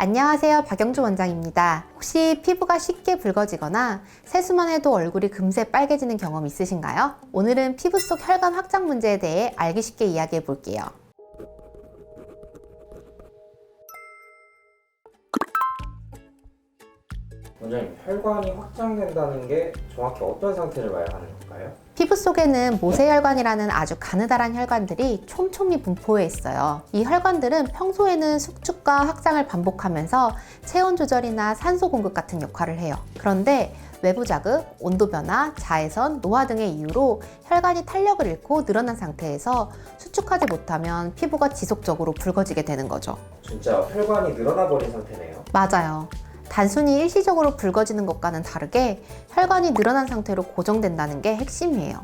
안녕하세요, 박영주 원장입니다. 혹시 피부가 쉽게 붉어지거나 세수만 해도 얼굴이 금세 빨개지는 경험 있으신가요? 오늘은 피부 속 혈관 확장 문제에 대해 알기 쉽게 이야기해 볼게요. 원장님, 혈관이 확장된다는 게 정확히 어떤 상태를 말하는 건가요? 피부 속에는 모세혈관이라는 아주 가느다란 혈관들이 촘촘히 분포해 있어요. 이 혈관들은 평소에는 수축과 확장을 반복하면서 체온 조절이나 산소 공급 같은 역할을 해요. 그런데 외부 자극, 온도 변화, 자외선, 노화 등의 이유로 혈관이 탄력을 잃고 늘어난 상태에서 수축하지 못하면 피부가 지속적으로 붉어지게 되는 거죠. 진짜 혈관이 늘어나 버린 상태네요. 맞아요. 단순히 일시적으로 붉어지는 것과는 다르게 혈관이 늘어난 상태로 고정된다는 게 핵심이에요.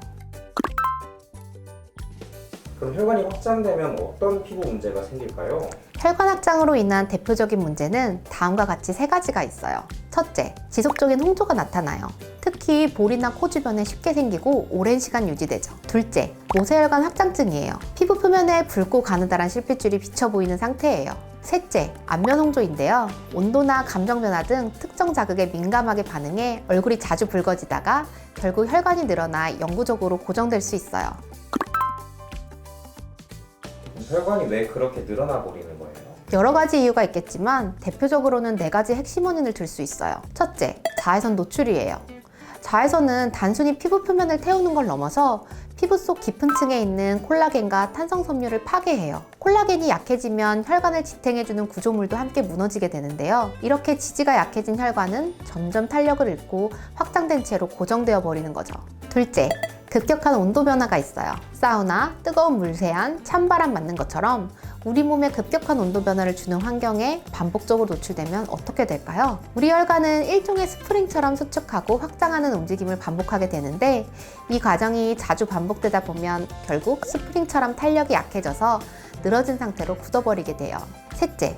그럼 혈관이 확장되면 어떤 피부 문제가 생길까요? 혈관 확장으로 인한 대표적인 문제는 다음과 같이 세 가지가 있어요. 첫째, 지속적인 홍조가 나타나요. 특히 볼이나 코 주변에 쉽게 생기고 오랜 시간 유지되죠. 둘째, 모세혈관 확장증이에요. 피부 표면에 붉고 가느다란 실핏줄이 비쳐 보이는 상태예요. 셋째, 안면 홍조인데요. 온도나 감정 변화 등 특정 자극에 민감하게 반응해 얼굴이 자주 붉어지다가 결국 혈관이 늘어나 영구적으로 고정될 수 있어요. 혈관이 왜 그렇게 늘어나 버리는 거예요? 여러 가지 이유가 있겠지만 대표적으로는 네 가지 핵심 원인을 들 수 있어요. 첫째, 자외선 노출이에요. 자외선은 단순히 피부 표면을 태우는 걸 넘어서 피부 속 깊은 층에 있는 콜라겐과 탄성 섬유를 파괴해요. 콜라겐이 약해지면 혈관을 지탱해주는 구조물도 함께 무너지게 되는데요. 이렇게 지지가 약해진 혈관은 점점 탄력을 잃고 확장된 채로 고정되어 버리는 거죠. 둘째, 급격한 온도 변화가 있어요. 사우나, 뜨거운 물세안, 찬바람 맞는 것처럼 우리 몸에 급격한 온도 변화를 주는 환경에 반복적으로 노출되면 어떻게 될까요? 우리 혈관은 일종의 스프링처럼 수축하고 확장하는 움직임을 반복하게 되는데 이 과정이 자주 반복되다 보면 결국 스프링처럼 탄력이 약해져서 늘어진 상태로 굳어버리게 돼요. 셋째,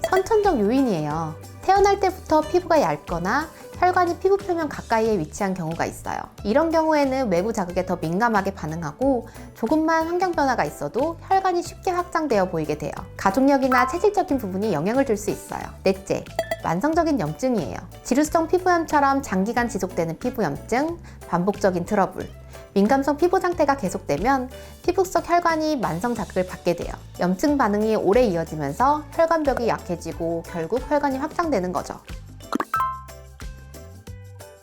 선천적 요인이에요. 태어날 때부터 피부가 얇거나 혈관이 피부 표면 가까이에 위치한 경우가 있어요. 이런 경우에는 외부 자극에 더 민감하게 반응하고 조금만 환경 변화가 있어도 혈관이 쉽게 확장되어 보이게 돼요. 가족력이나 체질적인 부분이 영향을 줄 수 있어요. 넷째, 만성적인 염증이에요. 지루성 피부염처럼 장기간 지속되는 피부염증, 반복적인 트러블, 민감성 피부 상태가 계속되면 피부 속 혈관이 만성 자극을 받게 돼요. 염증 반응이 오래 이어지면서 혈관벽이 약해지고 결국 혈관이 확장되는 거죠.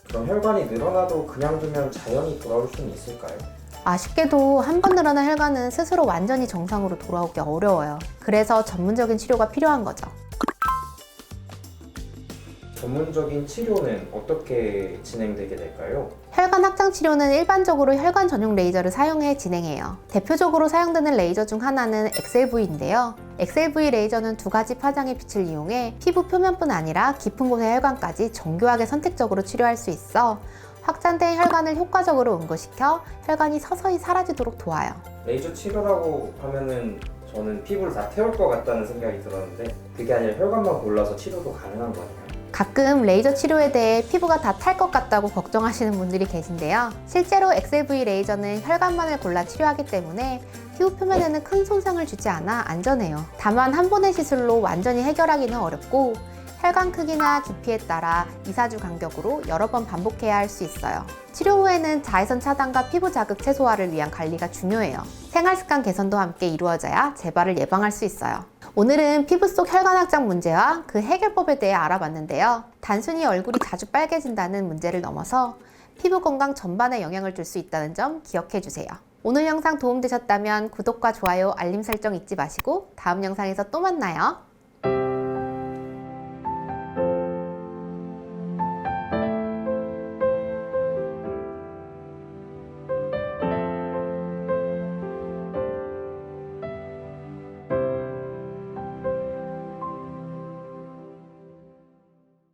그럼 혈관이 늘어나도 그냥 두면 자연히 돌아올 수는 있을까요? 아쉽게도 한 번 늘어난 혈관은 스스로 완전히 정상으로 돌아오기 어려워요. 그래서 전문적인 치료가 필요한 거죠. 전문적인 치료는 어떻게 진행되게 될까요? 혈관 확장 치료는 일반적으로 혈관 전용 레이저를 사용해 진행해요. 대표적으로 사용되는 레이저 중 하나는 XLV인데요. XLV 레이저는 두 가지 파장의 빛을 이용해 피부 표면뿐 아니라 깊은 곳의 혈관까지 정교하게 선택적으로 치료할 수 있어 확장된 혈관을 효과적으로 응고시켜 혈관이 서서히 사라지도록 도와요. 레이저 치료라고 하면은 저는 피부를 다 태울 것 같다는 생각이 들었는데 그게 아니라 혈관만 골라서 치료도 가능한 거네요. 가끔 레이저 치료에 대해 피부가 다 탈 것 같다고 걱정하시는 분들이 계신데요. 실제로 XLV 레이저는 혈관만을 골라 치료하기 때문에 피부 표면에는 큰 손상을 주지 않아 안전해요. 다만 한 번의 시술로 완전히 해결하기는 어렵고 혈관 크기나 깊이에 따라 2~4주 간격으로 여러 번 반복해야 할 수 있어요. 치료 후에는 자외선 차단과 피부 자극 최소화를 위한 관리가 중요해요. 생활습관 개선도 함께 이루어져야 재발을 예방할 수 있어요. 오늘은 피부 속 혈관 확장 문제와 그 해결법에 대해 알아봤는데요. 단순히 얼굴이 자주 빨개진다는 문제를 넘어서 피부 건강 전반에 영향을 줄 수 있다는 점 기억해 주세요. 오늘 영상 도움되셨다면 구독과 좋아요, 알림 설정 잊지 마시고 다음 영상에서 또 만나요.